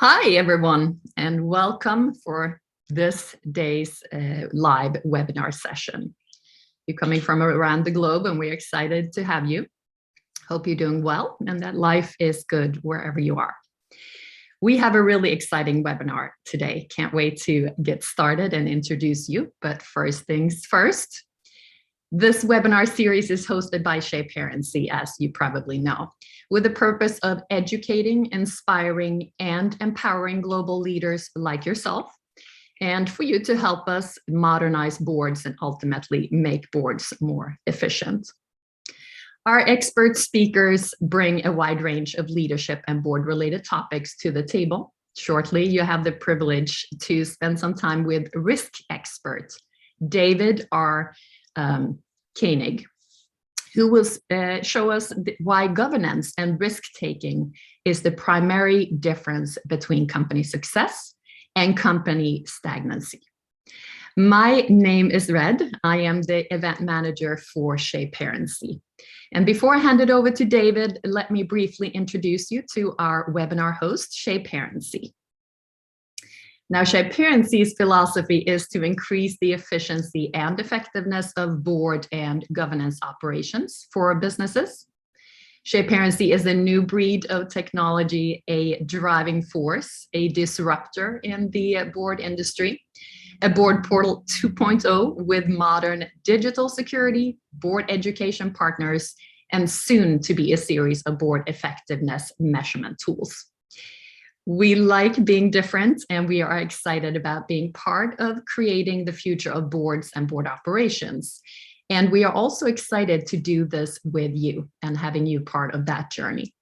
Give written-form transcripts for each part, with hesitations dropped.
Hi, everyone, and welcome for this day's live webinar session. You're coming from around the globe, and we're excited to have you. Hope you're doing well and that life is good wherever you are. We have a really exciting webinar today. Can't wait to get started and introduce you. But first things first, this webinar series is hosted by Shaparency, as you probably know, with the purpose of educating, inspiring, and empowering global leaders like yourself, and for you to help us modernize boards and ultimately make boards more efficient. Our expert speakers bring a wide range of leadership and board-related topics to the table. Shortly, you have the privilege to spend some time with risk expert David R. Koenig, who will show us why governance and risk-taking is the primary difference between company success and company stagnancy. My name is Red. I am the event manager for Shaparency. And before I hand it over to David, let me briefly introduce you to our webinar host, Shaparency. Now, Shaparency's philosophy is to increase the efficiency and effectiveness of board and governance operations for businesses. Shaparency is a new breed of technology, a driving force, a disruptor in the board industry, a board portal 2.0 with modern digital security, board education partners, and soon to be a series of board effectiveness measurement tools. We like being different, and we are excited about being part of creating the future of boards and board operations. And we are also excited to do this with you and having you part of that journey.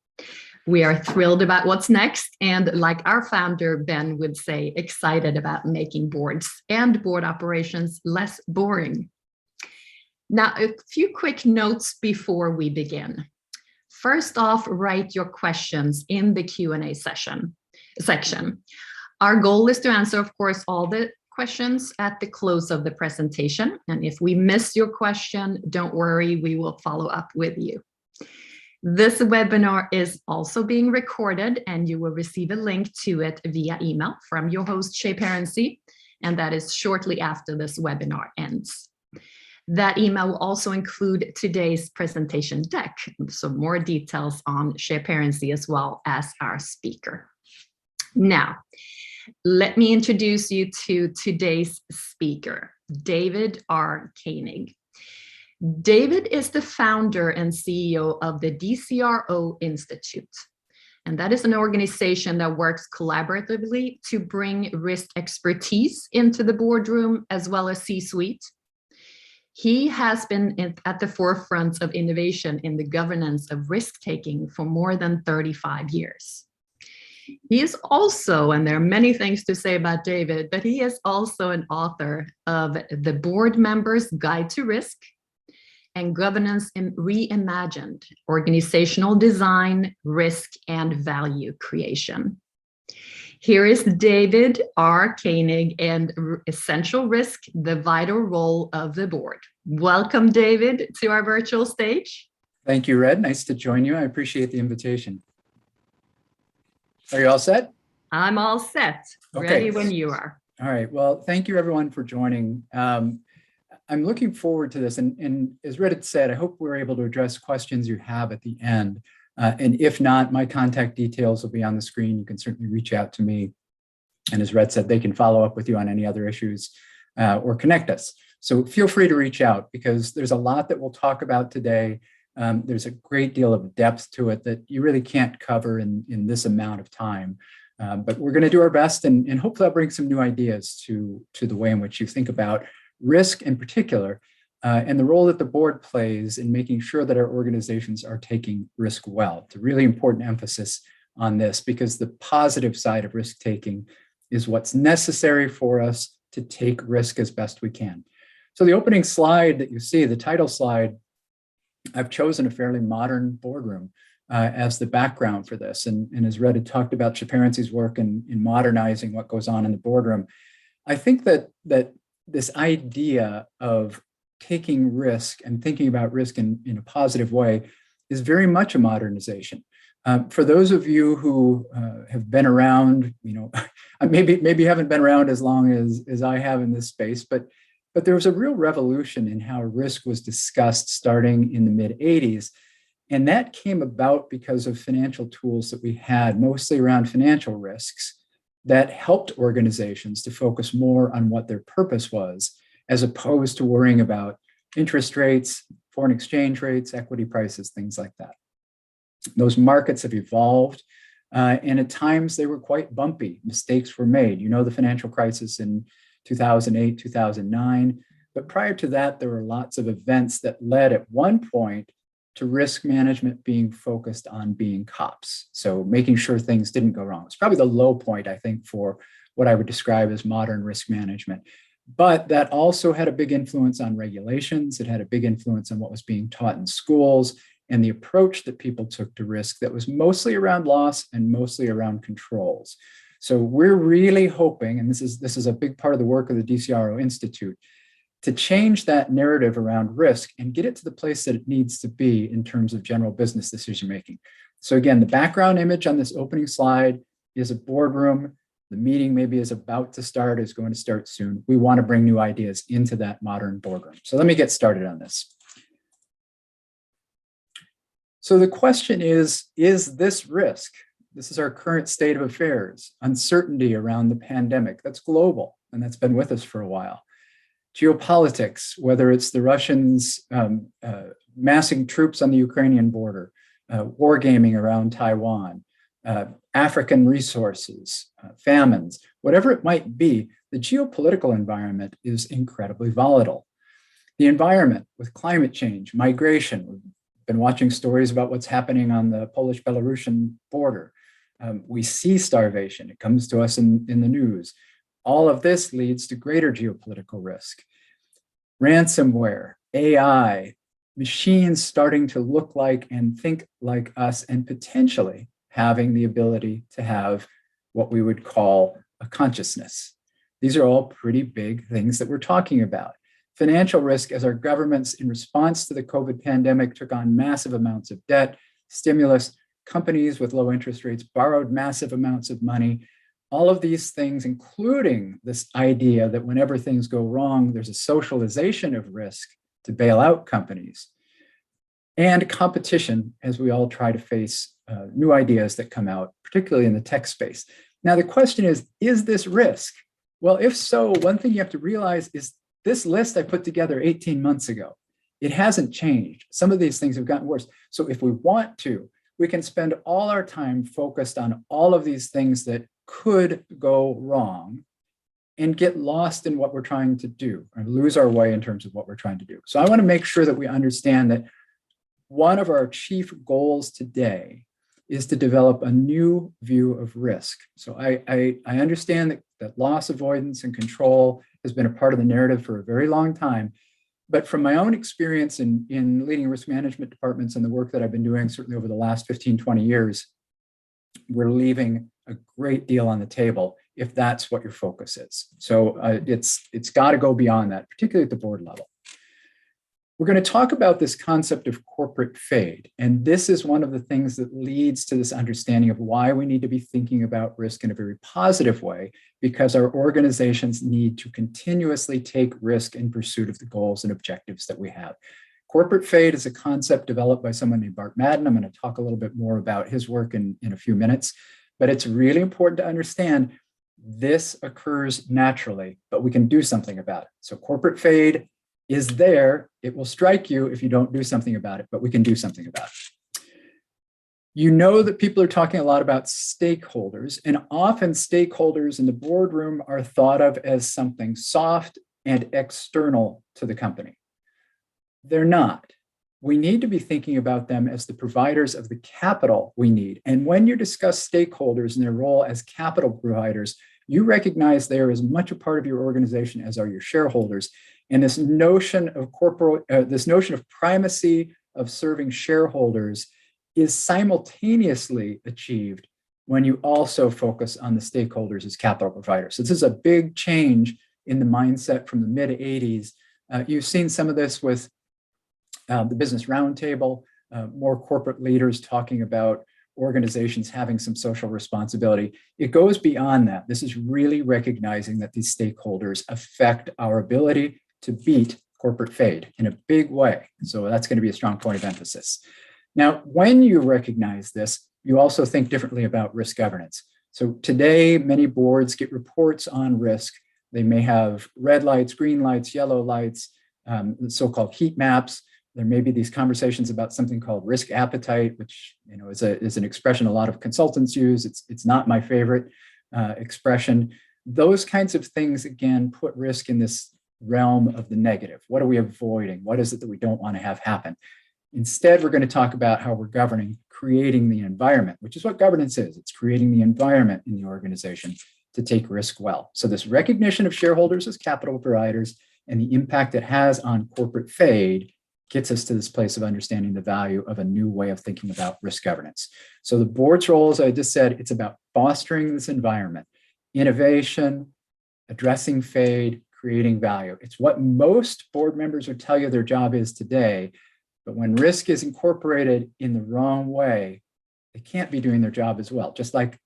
We are thrilled about what's next, and like our founder, Ben, would say, excited about making boards and board operations less boring. Now, a few quick notes before we begin. First off, write your questions in the Q&A section. Our goal is to answer, of course, all the questions at the close of the presentation. And if we miss your question, don't worry, we will follow up with you. This webinar is also being recorded, and you will receive a link to it via email from your host, Shaparency, and that is shortly after this webinar ends. That email will also include today's presentation deck, so more details on Shaparency as well as our speaker. Now, let me introduce you to today's speaker, David R. Koenig. David is the founder and CEO of the DCRO Institute. And that is an organization that works collaboratively to bring risk expertise into the boardroom as well as C-suite. He has been at the forefront of innovation in the governance of risk-taking for more than 35 years. He is also, and there are many things to say about David, but he is also an author of The Board Member's Guide to Risk and Governance Reimagined, Organizational Design, Risk, and Value Creation. Here is David R. Koenig and Essential Risk, the Vital Role of the Board. Welcome, David, to our virtual stage. Thank you, Red. Nice to join you. I appreciate the invitation. Are you all set? I'm all set. Okay. Ready when you are. All right. Well, thank you, everyone, for joining. I'm looking forward to this. And as Red had said, I hope we're able to address questions you have at the end. And if not, my contact details will be on the screen. You can certainly reach out to me. And as Red said, they can follow up with you on any other issues or connect us. So feel free to reach out, because there's a lot that we'll talk about today. There's a great deal of depth to it that you really can't cover in this amount of time. But we're going to do our best, and hopefully I'll bring some new ideas to the way in which you think about risk in particular, and the role that the board plays in making sure that our organizations are taking risk well. It's a really important emphasis on this, because the positive side of risk-taking is what's necessary for us to take risk as best we can. So the opening slide that you see, the title slide, I've chosen a fairly modern boardroom as the background for this. And as Red had talked about Shaparency's work in modernizing what goes on in the boardroom, I think that this idea of taking risk and thinking about risk in a positive way is very much a modernization. For those of you who have been around, maybe haven't been around as long as I have in this space, but there was a real revolution in how risk was discussed starting in the mid-'80s. And that came about because of financial tools that we had, mostly around financial risks, that helped organizations to focus more on what their purpose was, as opposed to worrying about interest rates, foreign exchange rates, equity prices, things like that. Those markets have evolved, and at times they were quite bumpy. Mistakes were made. You know, the financial crisis in 2008, 2009. But prior to that, there were lots of events that led at one point to risk management being focused on being cops. So making sure things didn't go wrong. It's probably the low point, I think, for what I would describe as modern risk management. But that also had a big influence on regulations. It had a big influence on what was being taught in schools and the approach that people took to risk that was mostly around loss and mostly around controls. So we're really hoping, and this is a big part of the work of the DCRO Institute, to change that narrative around risk and get it to the place that it needs to be in terms of general business decision-making. So again, the background image on this opening slide is a boardroom. The meeting maybe is about to start, is going to start soon. We want to bring new ideas into that modern boardroom. So let me get started on this. So the question is this risk? This is our current state of affairs, uncertainty around the pandemic. That's global, and that's been with us for a while. Geopolitics, whether it's the Russians massing troops on the Ukrainian border, wargaming around Taiwan, African resources, famines, whatever it might be, the geopolitical environment is incredibly volatile. The environment with climate change, migration, we've been watching stories about what's happening on the Polish-Belarusian border. We see starvation, it comes to us in the news. All of this leads to greater geopolitical risk. Ransomware, AI, machines starting to look like and think like us, and potentially having the ability to have what we would call a consciousness. These are all pretty big things that we're talking about. Financial risk, as our governments in response to the COVID pandemic took on massive amounts of debt, stimulus, companies with low interest rates borrowed massive amounts of money. All of these things, including this idea that whenever things go wrong, there's a socialization of risk to bail out companies, and competition as we all try to face new ideas that come out, particularly in the tech space. Now, the question is this risk? Well, if so, one thing you have to realize is this list I put together 18 months ago. It hasn't changed. Some of these things have gotten worse. So if we want to, we can spend all our time focused on all of these things that could go wrong and get lost in what we're trying to do, or lose our way in terms of what we're trying to do. So I want to make sure that we understand that one of our chief goals today is to develop a new view of risk. So I understand that loss avoidance and control has been a part of the narrative for a very long time. But from my own experience in leading risk management departments and the work that I've been doing, certainly over the last 15, 20 years, we're leaving a great deal on the table if that's what your focus is. So it's got to go beyond that, particularly at the board level. We're going to talk about this concept of corporate fade. And this is one of the things that leads to this understanding of why we need to be thinking about risk in a very positive way, because our organizations need to continuously take risk in pursuit of the goals and objectives that we have. Corporate fade is a concept developed by someone named Bart Madden. I'm going to talk a little bit more about his work in a few minutes, but it's really important to understand this occurs naturally, but we can do something about it. So corporate fade is there. It will strike you if you don't do something about it, but we can do something about it. You know that people are talking a lot about stakeholders, and often stakeholders in the boardroom are thought of as something soft and external to the company. They're not. We need to be thinking about them as the providers of the capital we need. And when you discuss stakeholders and their role as capital providers, you recognize they are as much a part of your organization as are your shareholders. And this notion of primacy of serving shareholders is simultaneously achieved when you also focus on the stakeholders as capital providers. So this is a big change in the mindset from the mid-'80s. You've seen some of this with the Business Roundtable, more corporate leaders talking about organizations having some social responsibility. It goes beyond that. This is really recognizing that these stakeholders affect our ability to beat corporate fade in a big way. So that's going to be a strong point of emphasis. Now, when you recognize this, you also think differently about risk governance. So today, many boards get reports on risk. They may have red lights, green lights, yellow lights, so-called heat maps. There may be these conversations about something called risk appetite, which is an expression a lot of consultants use. It's not my favorite expression. Those kinds of things, again, put risk in this realm of the negative. What are we avoiding? What is it that we don't want to have happen? Instead, we're going to talk about how we're governing, creating the environment, which is what governance is. It's creating the environment in the organization to take risk well. So this recognition of shareholders as capital providers and the impact it has on corporate fade gets us to this place of understanding the value of a new way of thinking about risk governance. So the board's role, as I just said, it's about fostering this environment, innovation, addressing fade, creating value. It's what most board members would tell you their job is today. But when risk is incorporated in the wrong way, they can't be doing their job as well. Just like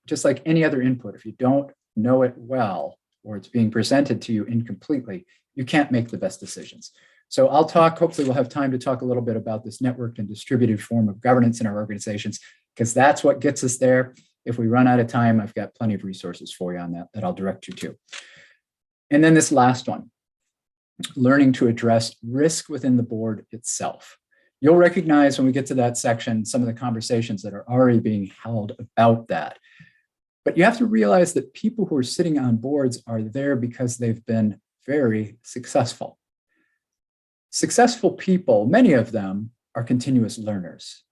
any other input, if you don't know it well, or it's being presented to you incompletely, you can't make the best decisions. So I'll talk, hopefully we'll have time to talk a little bit about this networked and distributed form of governance in our organizations, because that's what gets us there. If we run out of time, I've got plenty of resources for you on that I'll direct you to. And then this last one, learning to address risk within the board itself. You'll recognize when we get to that section, some of the conversations that are already being held about that. But you have to realize that people who are sitting on boards are there because they've been very successful. Successful people, many of them, are continuous learners.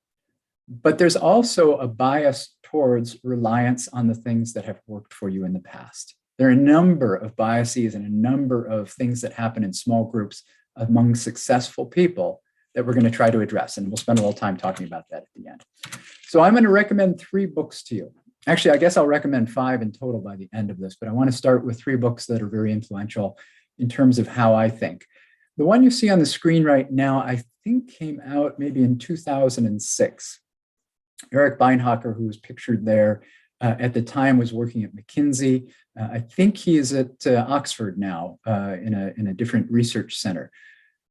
But there's also a bias towards reliance on the things that have worked for you in the past. There are a number of biases and a number of things that happen in small groups among successful people that we're going to try to address. And we'll spend a little time talking about that at the end. So I'm going to recommend 3 books to you. Actually, I guess I'll recommend 5 in total by the end of this, but I want to start with 3 books that are very influential in terms of how I think. The one you see on the screen right now, I think came out maybe in 2006. Eric Beinhocker, who was pictured there at the time, was working at McKinsey. I think he is at Oxford now in a different research center.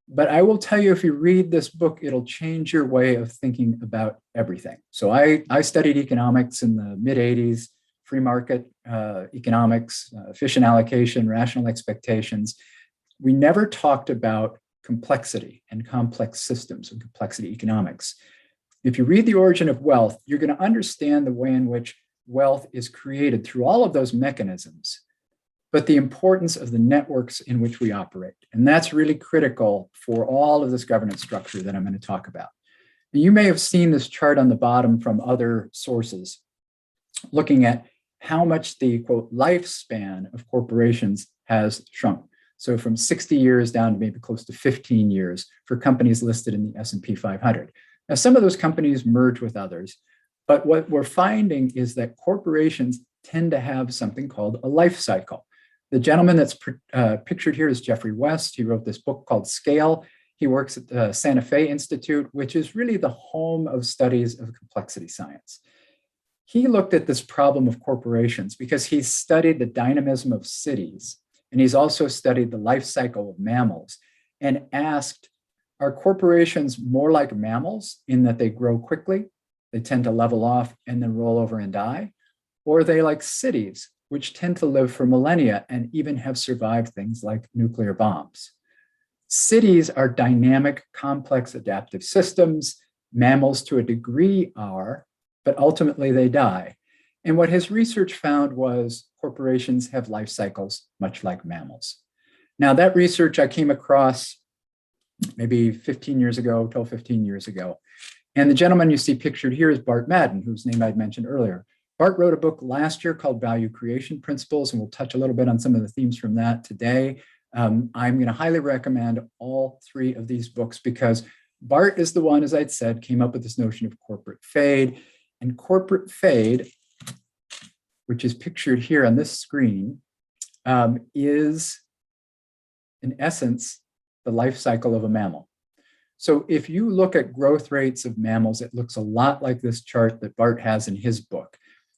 But I will tell you, if you read this book, it'll change your way of thinking about everything. So I studied economics in the mid-'80s, free market economics, efficient allocation, rational expectations. We never talked about complexity and complex systems and complexity economics. If you read The Origin of Wealth, you're going to understand the way in which wealth is created through all of those mechanisms, but the importance of the networks in which we operate. And that's really critical for all of this governance structure that I'm going to talk about. And you may have seen this chart on the bottom from other sources, looking at how much the, quote, lifespan of corporations has shrunk. So from 60 years down to maybe close to 15 years for companies listed in the S&P 500. Now, some of those companies merge with others, but what we're finding is that corporations tend to have something called a life cycle. The gentleman that's pictured here is Jeffrey West. He wrote this book called Scale. He works at the Santa Fe Institute, which is really the home of studies of complexity science. He looked at this problem of corporations because he studied the dynamism of cities, and he's also studied the life cycle of mammals and asked, are corporations more like mammals in that they grow quickly, they tend to level off and then roll over and die? Or are they like cities, which tend to live for millennia and even have survived things like nuclear bombs? Cities are dynamic, complex, adaptive systems. Mammals to a degree are, but ultimately they die. And what his research found was corporations have life cycles much like mammals. Now, that research I came across maybe 15 years ago, 12, 15 years ago. And the gentleman you see pictured here is Bart Madden, whose name I'd mentioned earlier. Bart wrote a book last year called Value Creation Principles, and we'll touch a little bit on some of the themes from that today. I'm going to highly recommend all 3 of these books because Bart is the one, as I'd said, came up with this notion of corporate fade. And corporate fade, which is pictured here on this screen, is, in essence, the life cycle of a mammal. So if you look at growth rates of mammals, it looks a lot like this chart that Bart has in his book.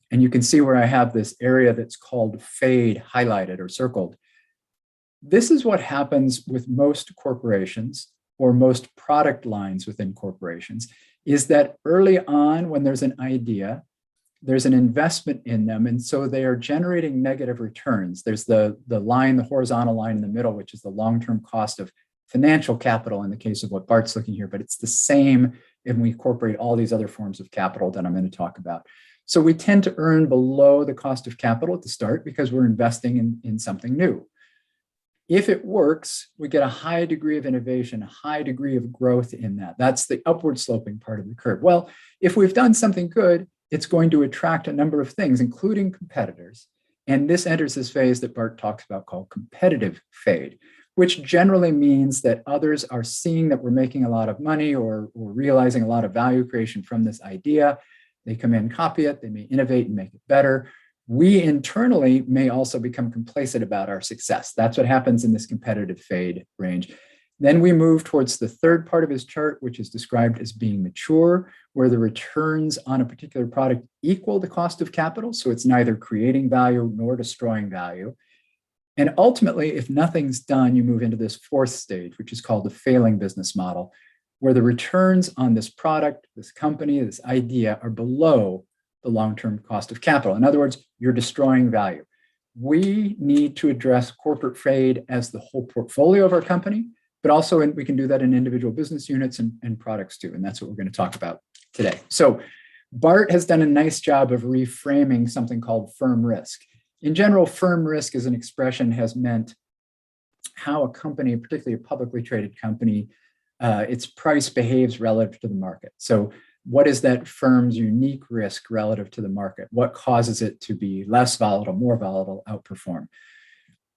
And you can see where I have this area that's called fade highlighted or circled. This is what happens with most corporations or most product lines within corporations, is that early on when there's an idea, there's an investment in them. And so they are generating negative returns. There's the line, the horizontal line in the middle, which is the long-term cost of financial capital in the case of what Bart's looking here, but it's the same if we incorporate all these other forms of capital that I'm going to talk about. So we tend to earn below the cost of capital at the start because we're investing in something new. If it works, we get a high degree of innovation, a high degree of growth in that. That's the upward sloping part of the curve. Well, if we've done something good, it's going to attract a number of things, including competitors. And this enters this phase that Bart talks about called competitive fade, which generally means that others are seeing that we're making a lot of money or realizing a lot of value creation from this idea. They come in, copy it, they may innovate and make it better. We internally may also become complacent about our success. That's what happens in this competitive fade range. Then we move towards the third part of his chart, which is described as being mature, where the returns on a particular product equal the cost of capital. So it's neither creating value nor destroying value. And ultimately, if nothing's done, you move into this fourth stage, which is called the failing business model, where the returns on this product, this company, this idea are below the long-term cost of capital. In other words, you're destroying value. We need to address corporate fade as the whole portfolio of our company, but also we can do that in individual business units and products too. And that's what we're going to talk about today. So Bart has done a nice job of reframing something called firm risk. In general, firm risk as an expression has meant how a company, particularly a publicly traded company, its price behaves relative to the market. So what is that firm's unique risk relative to the market? What causes it to be less volatile, more volatile, outperform?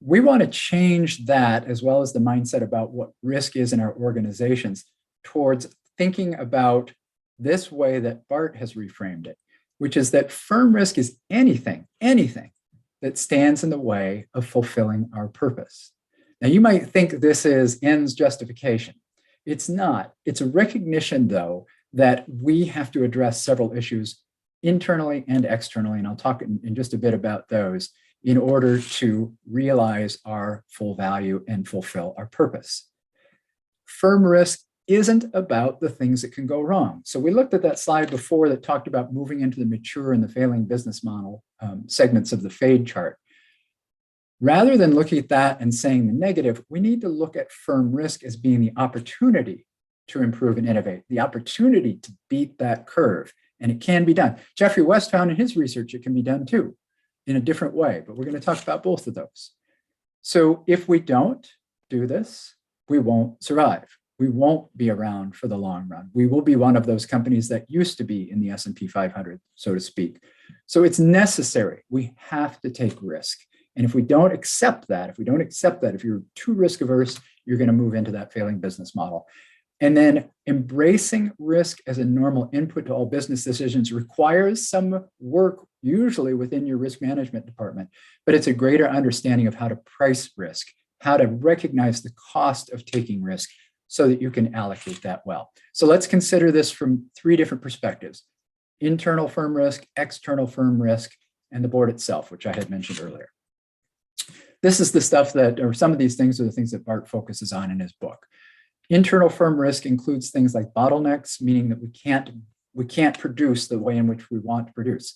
We want to change that as well as the mindset about what risk is in our organizations towards thinking about this way that Bart has reframed it, which is that firm risk is anything that stands in the way of fulfilling our purpose. Now, you might think this is ends justification. It's not. It's a recognition, though, that we have to address several issues internally and externally, and I'll talk in just a bit about those in order to realize our full value and fulfill our purpose. Firm risk isn't about the things that can go wrong. So we looked at that slide before that talked about moving into the mature and the failing business model segments of the fade chart. Rather than looking at that and saying the negative, we need to look at firm risk as being the opportunity to improve and innovate, the opportunity to beat that curve. And it can be done. Jeffrey West found in his research it can be done too, in a different way, but we're going to talk about both of those. So if we don't do this, we won't survive. We won't be around for the long run. We will be one of those companies that used to be in the S&P 500, so to speak. So it's necessary. We have to take risk. And if we don't accept that, if you're too risk averse, you're going to move into that failing business model. And then embracing risk as a normal input to all business decisions requires some work, usually within your risk management department, but it's a greater understanding of how to price risk, how to recognize the cost of taking risk so that you can allocate that well. So let's consider this from three different perspectives: internal firm risk, external firm risk, and the board itself, which I had mentioned earlier. This is the stuff that, or some of these things are the things that Bart focuses on in his book. Internal firm risk includes things like bottlenecks, meaning that we can't produce the way in which we want to produce.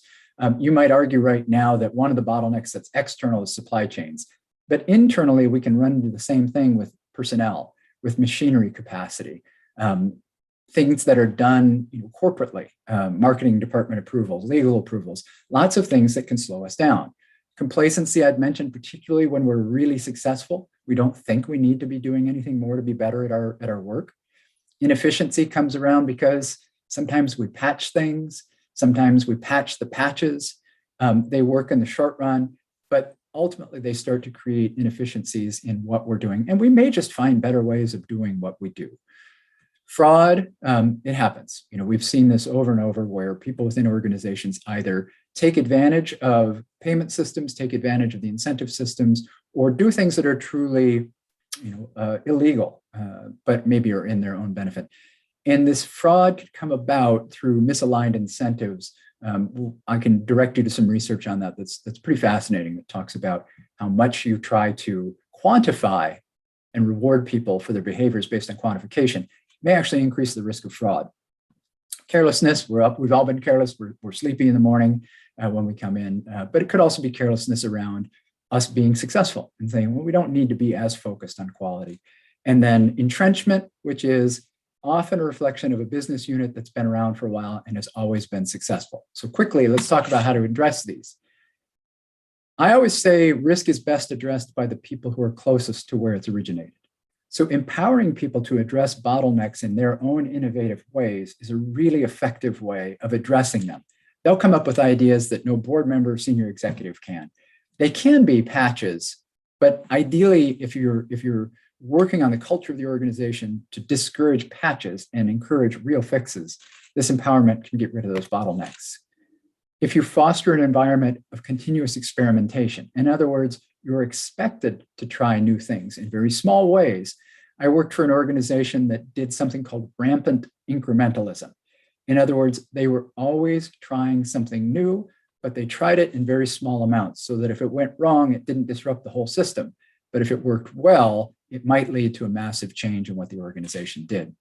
You might argue right now that one of the bottlenecks that's external is supply chains, but internally we can run into the same thing with personnel, with machinery capacity, things that are done corporately, marketing department approvals, legal approvals, lots of things that can slow us down. Complacency, I'd mentioned, particularly when we're really successful. We don't think we need to be doing anything more to be better at our work. Inefficiency comes around because sometimes we patch things, sometimes we patch the patches. They work in the short run, but ultimately they start to create inefficiencies in what we're doing. And we may just find better ways of doing what we do. Fraud, it happens. We've seen this over and over where people within organizations either take advantage of payment systems, take advantage of the incentive systems, or do things that are truly illegal, but maybe are in their own benefit. And this fraud could come about through misaligned incentives. I can direct you to some research on that that's pretty fascinating. That talks about how much you try to quantify and reward people for their behaviors based on quantification may actually increase the risk of fraud. Carelessness, we're up, we've all been careless, we're sleepy in the morning when we come in, but it could also be carelessness around us being successful and saying, well, we don't need to be as focused on quality. And then entrenchment, which is often a reflection of a business unit that's been around for a while and has always been successful. So quickly, let's talk about how to address these. I always say risk is best addressed by the people who are closest to where it's originated. So empowering people to address bottlenecks in their own innovative ways is a really effective way of addressing them. They'll come up with ideas that no board member or senior executive can. They can be patches, but ideally, if you're working on the culture of the organization to discourage patches and encourage real fixes, this empowerment can get rid of those bottlenecks. If you foster an environment of continuous experimentation, in other words, you're expected to try new things in very small ways. I worked for an organization that did something called rampant incrementalism. In other words, they were always trying something new, but they tried it in very small amounts so that if it went wrong, it didn't disrupt the whole system. But if it worked well, it might lead to a massive change in what the organization did.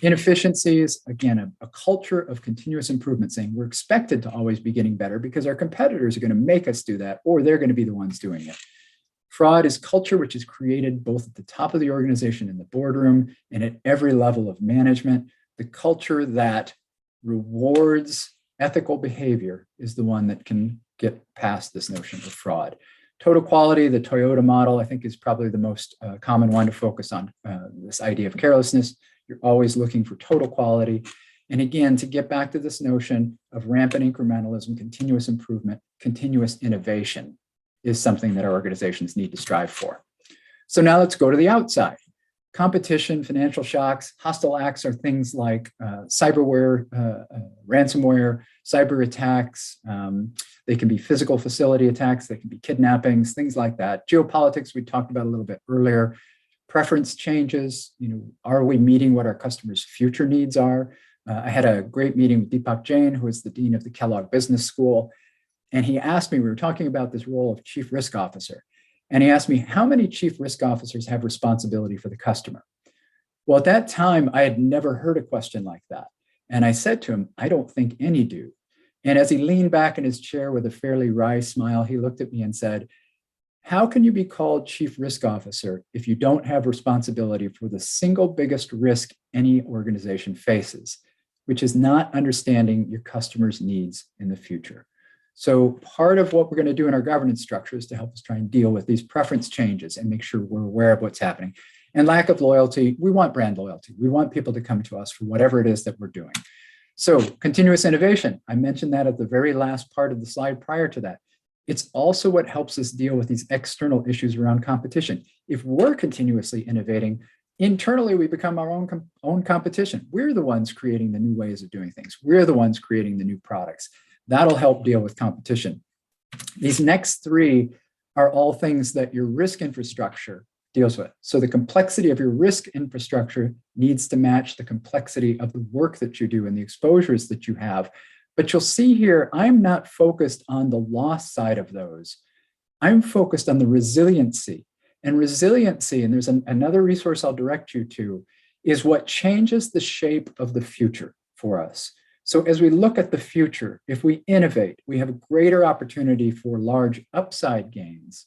Inefficiencies, again, a culture of continuous improvement, saying we're expected to always be getting better because our competitors are going to make us do that, or they're going to be the ones doing it. Fraud is culture which is created both at the top of the organization in the boardroom and at every level of management. The culture that rewards ethical behavior is the one that can get past this notion of fraud. Total quality, the Toyota model, I think is probably the most common one to focus on this idea of carelessness. You're always looking for total quality. And again, to get back to this notion of rampant incrementalism, continuous improvement, continuous innovation is something that our organizations need to strive for. So now let's go to the outside. Competition, financial shocks, hostile acts are things like cyberware, ransomware, cyber attacks. They can be physical facility attacks. They can be kidnappings, things like that. Geopolitics, we talked about a little bit earlier. Preference changes. Are we meeting what our customers' future needs are? I had a great meeting with Deepak Jain, who is the dean of the Kellogg Business School. And he asked me, we were talking about this role of chief risk officer. And he asked me, how many chief risk officers have responsibility for the customer? Well, at that time, I had never heard a question like that. And I said to him, I don't think any do. And as he leaned back in his chair with a fairly wry smile, he looked at me and said, how can you be called chief risk officer if you don't have responsibility for the single biggest risk any organization faces, which is not understanding your customers' needs in the future? So part of what we're going to do in our governance structure is to help us try and deal with these preference changes and make sure we're aware of what's happening. And lack of loyalty, we want brand loyalty. We want people to come to us for whatever it is that we're doing. So continuous innovation, I mentioned that at the very last part of the slide prior to that. It's also what helps us deal with these external issues around competition. If we're continuously innovating, internally we become our own competition. We're the ones creating the new ways of doing things. We're the ones creating the new products. That'll help deal with competition. These next three are all things that your risk infrastructure deals with. So the complexity of your risk infrastructure needs to match the complexity of the work that you do and the exposures that you have. But you'll see here, I'm not focused on the loss side of those. I'm focused on the resiliency. And resiliency, and there's another resource I'll direct you to, is what changes the shape of the future for us. So as we look at the future, if we innovate, we have a greater opportunity for large upside gains.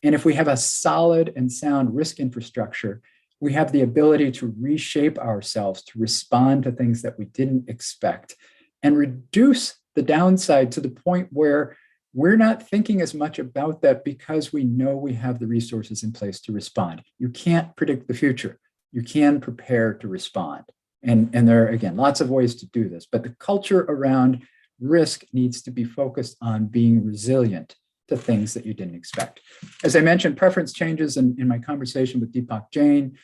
And if we have a solid and sound risk infrastructure, we have the ability to reshape ourselves to respond to things that we didn't expect and reduce the downside to the point where we're not thinking as much about that because we know we have the resources in place to respond. You can't predict the future. You can prepare to respond. And there are, again, lots of ways to do this, but the culture around risk needs to be focused on being resilient to things that you didn't expect. As I mentioned, preference changes in my conversation with Deepak Jain.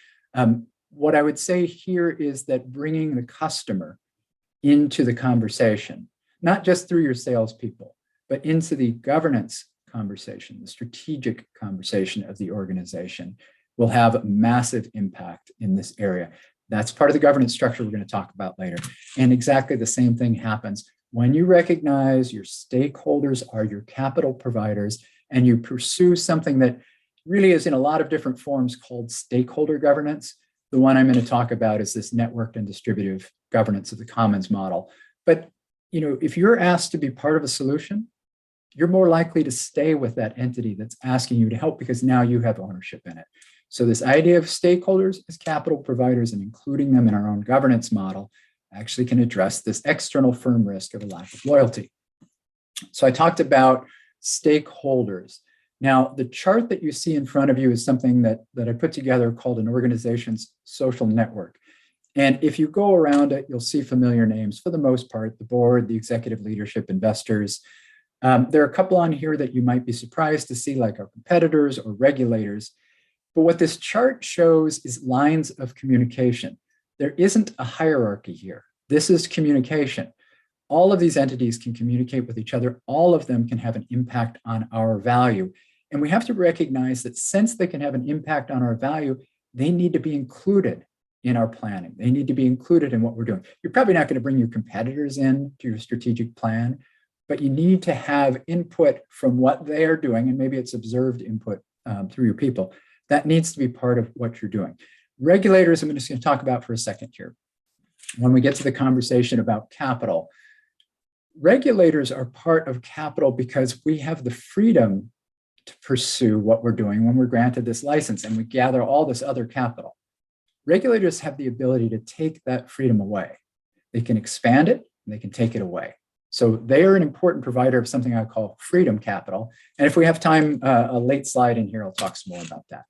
What I would say here is that bringing the customer into the conversation, not just through your salespeople, but into the governance conversation, the strategic conversation of the organization, will have a massive impact in this area. That's part of the governance structure we're going to talk about later. And exactly the same thing happens when you recognize your stakeholders are your capital providers and you pursue something that really is in a lot of different forms called stakeholder governance. The one I'm going to talk about is this networked and distributive governance of the commons model. But if you're asked to be part of a solution, you're more likely to stay with that entity that's asking you to help because now you have ownership in it. So this idea of stakeholders as capital providers and including them in our own governance model actually can address this external firm risk of a lack of loyalty. So I talked about stakeholders. Now, the chart that you see in front of you is something that I put together called an organization's social network. And if you go around it, you'll see familiar names for the most part, the board, the executive leadership, investors. There are a couple on here that you might be surprised to see, like our competitors or regulators. But what this chart shows is lines of communication. There isn't a hierarchy here. This is communication. All of these entities can communicate with each other. All of them can have an impact on our value. And we have to recognize that since they can have an impact on our value, they need to be included in our planning. They need to be included in what we're doing. You're probably not going to bring your competitors in to your strategic plan, but you need to have input from what they are doing, and maybe it's observed input through your people. That needs to be part of what you're doing. Regulators, I'm just going to talk about for a second here. When we get to the conversation about capital, regulators are part of capital because we have the freedom to pursue what we're doing when we're granted this license and we gather all this other capital. Regulators have the ability to take that freedom away. They can expand it, and they can take it away. So they are an important provider of something I call freedom capital. And if we have time, a late slide in here, I'll talk some more about that.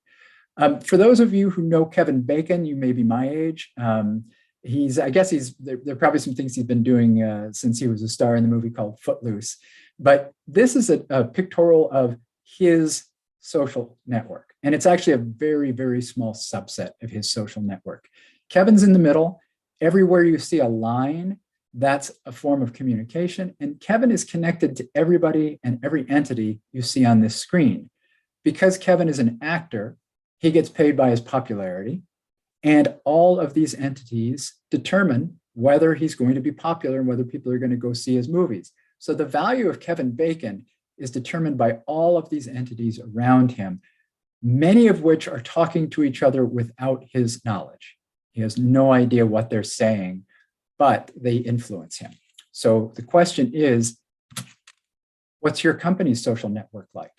For those of you who know Kevin Bacon, you may be my age. There are probably some things he's been doing since he was a star in the movie called Footloose. But this is a pictorial of his social network. And it's actually a very, very small subset of his social network. Kevin's in the middle. Everywhere you see a line, that's a form of communication. And Kevin is connected to everybody and every entity you see on this screen. Because Kevin is an actor, he gets paid by his popularity. And all of these entities determine whether he's going to be popular and whether people are going to go see his movies. So the value of Kevin Bacon is determined by all of these entities around him, many of which are talking to each other without his knowledge. He has no idea what they're saying, but they influence him. So the question is, what's your company's social network like?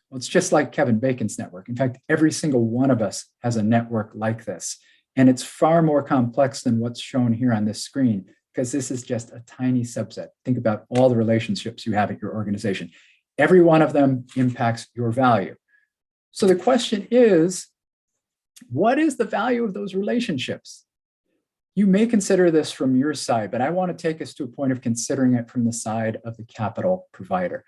Well, it's just like Kevin Bacon's network. In fact, every single one of us has a network like this. And it's far more complex than what's shown here on this screen, because this is just a tiny subset. Think about all the relationships you have at your organization. Every one of them impacts your value. So the question is, what is the value of those relationships? You may consider this from your side, but I want to take us to a point of considering it from the side of the capital provider.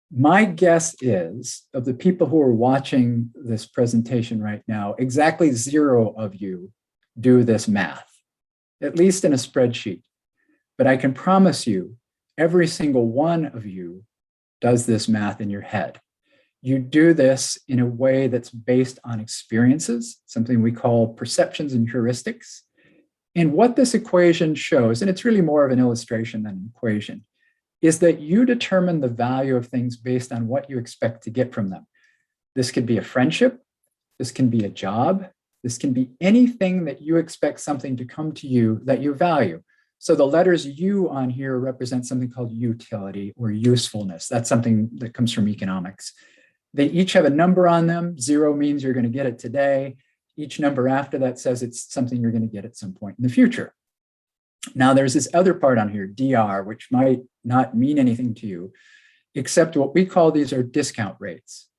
My guess is, of the people who are watching this presentation right now, exactly 0 of you do this math, at least in a spreadsheet. But I can promise you, every single one of you does this math in your head. You do this in a way that's based on experiences, something we call perceptions and heuristics. And what this equation shows, and it's really more of an illustration than an equation, is that you determine the value of things based on what you expect to get from them. This could be a friendship, this can be a job, this can be anything that you expect something to come to you that you value. So the letters U on here represent something called utility or usefulness. That's something that comes from economics. They each have a number on them. 0 means you're going to get it today. Each number after that says it's something you're going to get at some point in the future. Now there's this other part on here, DR, which might not mean anything to you, except what we call these are discount rates.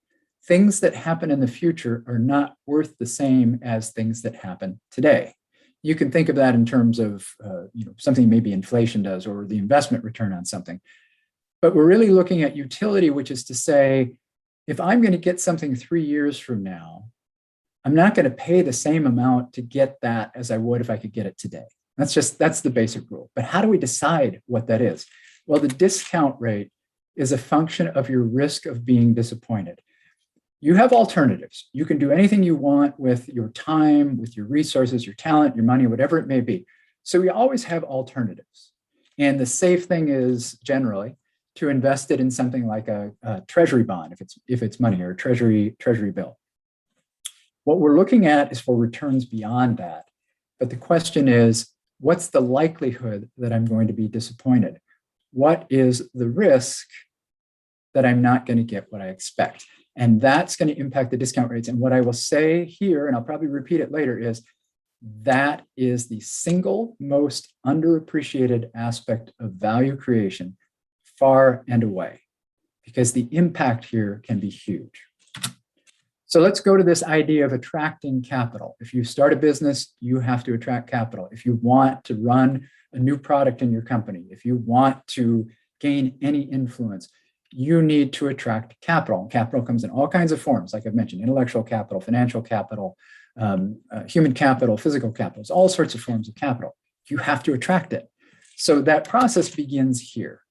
Things that happen in the future are not worth the same as things that happen today. You can think of that in terms of something maybe inflation does, or the investment return on something. But we're really looking at utility, which is to say, if I'm going to get something 3 years from now, I'm not going to pay the same amount to get that as I would if I could get it today. That's the basic rule. But how do we decide what that is? Well, the discount rate is a function of your risk of being disappointed. You have alternatives. You can do anything you want with your time, with your resources, your talent, your money, whatever it may be. So we always have alternatives. And the safe thing is generally to invest it in something like a treasury bond, if it's money, or a treasury bill. What we're looking at is for returns beyond that. But the question is, what's the likelihood that I'm going to be disappointed? What is the risk that I'm not going to get what I expect? And that's going to impact the discount rates. And what I will say here, and I'll probably repeat it later, is that is the single most underappreciated aspect of value creation, far and away, because the impact here can be huge. So let's go to this idea of attracting capital. If you start a business, you have to attract capital. If you want to run a new product in your company, if you want to gain any influence, you need to attract capital. Capital comes in all kinds of forms, like I've mentioned: intellectual capital, financial capital, human capital, physical capital. It's all sorts of forms of capital. You have to attract it. So that process begins here,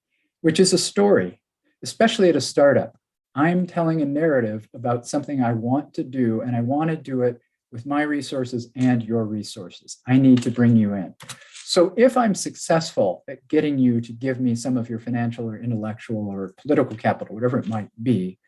which is a story, especially at a startup. I'm telling a narrative about something I want to do, and I want to do it with my resources and your resources. I need to bring you in. So if I'm successful at getting you to give me some of your financial or intellectual or political capital, whatever it might be,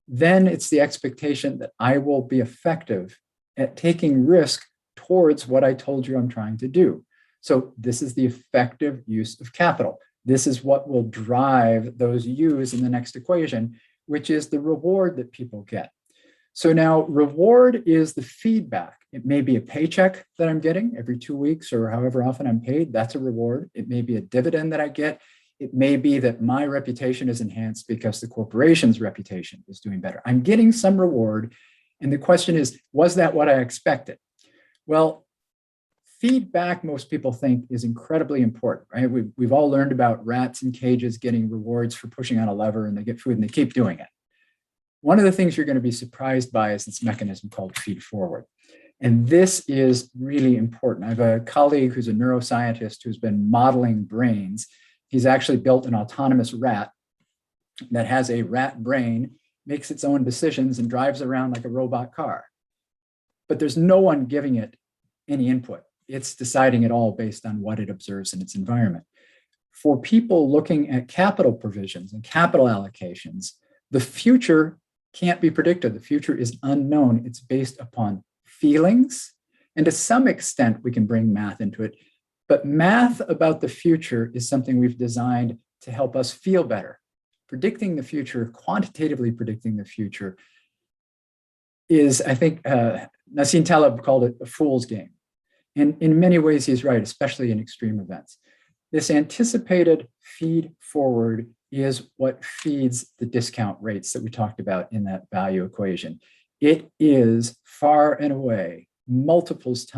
then it's the expectation that I will be effective at taking risk towards what I told you I'm trying to do. So this is the effective use of capital. This is what will drive those U's in the next equation, which is the reward that people get. So now reward is the feedback. It may be a paycheck that I'm getting every 2 weeks or however often I'm paid. That's a reward. It may be a dividend that I get. It may be that my reputation is enhanced because the corporation's reputation is doing better. I'm getting some reward. And the question is, was that what I expected? Well, feedback, most people think, is incredibly important, right? We've all learned about rats in cages getting rewards for pushing on a lever, and they get food and they keep doing it. One of the things you're going to be surprised by is this mechanism called feed forward. And this is really important. I have a colleague who's a neuroscientist who's been modeling brains. He's actually built an autonomous rat that has a rat brain, makes its own decisions, and drives around like a robot car. But there's no one giving it any input. It's deciding it all based on what it observes in its environment. For people looking at capital provisions and capital allocations, the future can't be predicted. The future is unknown. It's based upon feelings. And to some extent, we can bring math into it. But math about the future is something we've designed to help us feel better. Predicting the future, quantitatively predicting the future, is, I think, Nassim Taleb called it a fool's game. And in many ways, he's right, especially in extreme events. This anticipated feed forward is what feeds the discount rates that we talked about in that value equation. It is far and away multiples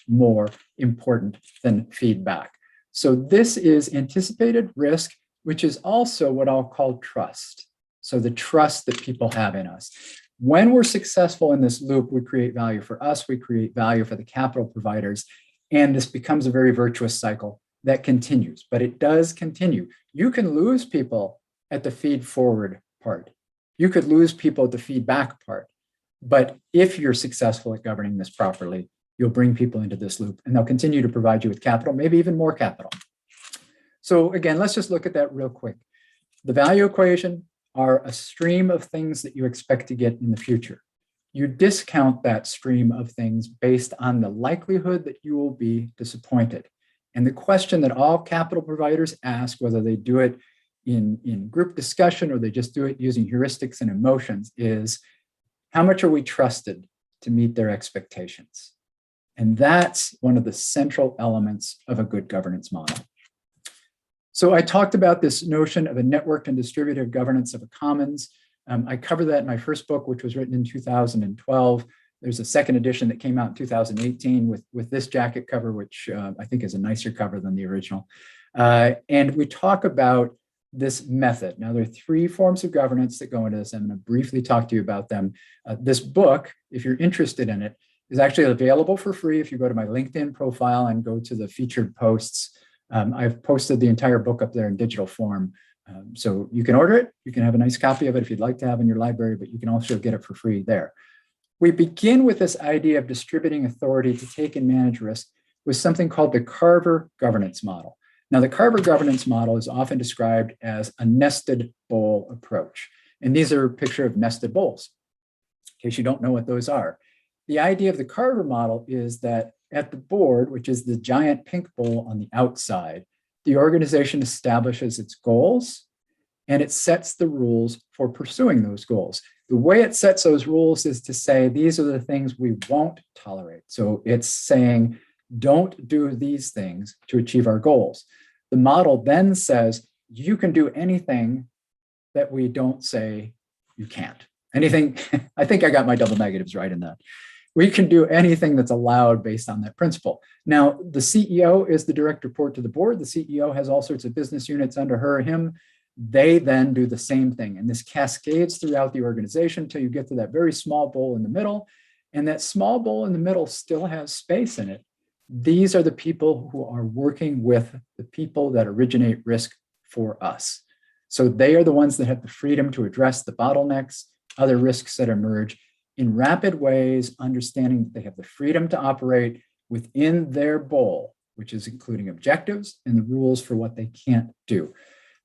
more important than feedback. So this is anticipated risk, which is also what I'll call trust. So the trust that people have in us. When we're successful in this loop, we create value for us, we create value for the capital providers, and this becomes a very virtuous cycle that continues, but it does continue. You can lose people at the feed forward part. You could lose people at the feedback part, but if you're successful at governing this properly, you'll bring people into this loop and they'll continue to provide you with capital, maybe even more capital. So again, let's just look at that real quick. The value equation are a stream of things that you expect to get in the future. You discount that stream of things based on the likelihood that you will be disappointed. And the question that all capital providers ask, whether they do it in group discussion or they just do it using heuristics and emotions, is how much are we trusted to meet their expectations? And that's one of the central elements of a good governance model. So I talked about this notion of a networked and distributed governance of a commons. I covered that in my first book, which was written in 2012. There's a second edition that came out in 2018 with this jacket cover, which I think is a nicer cover than the original. And we talk about this method. Now, there are 3 forms of governance that go into this. I'm going to briefly talk to you about them. This book, if you're interested in it, is actually available for free if you go to my LinkedIn profile and go to the featured posts. I've posted the entire book up there in digital form So you can order it. You can have a nice copy of it if you'd like to have in your library, but you can also get it for free there. We begin with this idea of distributing authority to take and manage risk with something called the Carver governance model. Now, the Carver governance model is often described as a nested bowl approach. And these are a picture of nested bowls, in case you don't know what those are. The idea of the Carver model is that at the board, which is the giant pink bowl on the outside, the organization establishes its goals and it sets the rules for pursuing those goals. The way it sets those rules is to say, these are the things we won't tolerate. So it's saying, don't do these things to achieve our goals. The model then says, you can do anything that we don't say you can't. Anything, I think I got my double negatives right in that. We can do anything that's allowed based on that principle. Now, the CEO is the direct report to the board. The CEO has all sorts of business units under her or him. They then do the same thing. And this cascades throughout the organization until you get to that very small bowl in the middle. And that small bowl in the middle still has space in it. These are the people who are working with the people that originate risk for us. So they are the ones that have the freedom to address the bottlenecks, other risks that emerge in rapid ways, understanding that they have the freedom to operate within their bowl, which is including objectives and the rules for what they can't do.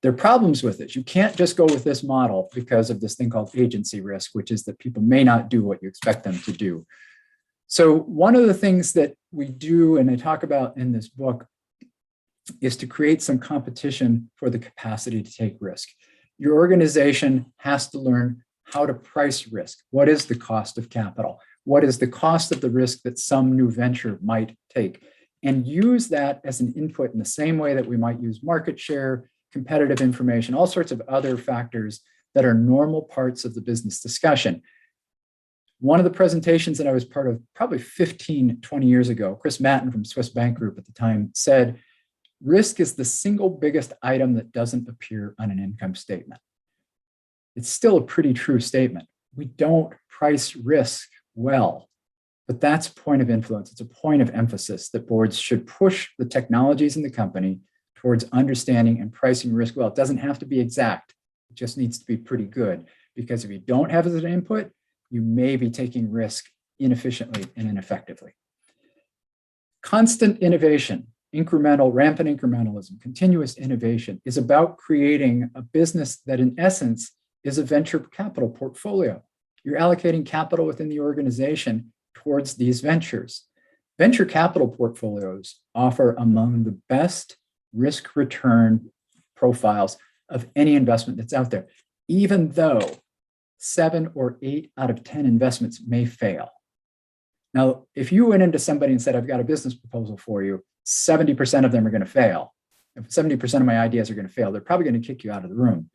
There are problems with it. You can't just go with this model because of this thing called agency risk, which is that people may not do what you expect them to do. So one of the things that we do, and I talk about in this book, is to create some competition for the capacity to take risk. Your organization has to learn how to price risk. What is the cost of capital? What is the cost of the risk that some new venture might take? And use that as an input in the same way that we might use market share, competitive information, all sorts of other factors that are normal parts of the business discussion. One of the presentations that I was part of probably 15, 20 years ago, Chris Matten from Swiss Bank Group at the time said, risk is the single biggest item that doesn't appear on an income statement. It's still a pretty true statement. We don't price risk well, but that's a point of influence. It's a point of emphasis that boards should push the technologies in the company towards understanding and pricing risk well. It doesn't have to be exact. It just needs to be pretty good, because if you don't have it as an input, you may be taking risk inefficiently and ineffectively. Constant innovation, rampant incrementalism, continuous innovation is about creating a business that in essence is a venture capital portfolio. You're allocating capital within the organization towards these ventures. Venture capital portfolios offer among the best risk return profiles of any investment that's out there, even though 7 or 8 out of 10 investments may fail. Now, if you went into somebody and said, I've got a business proposal for you, 70% of them are going to fail. If 70% of my ideas are going to fail, they're probably going to kick you out of the room.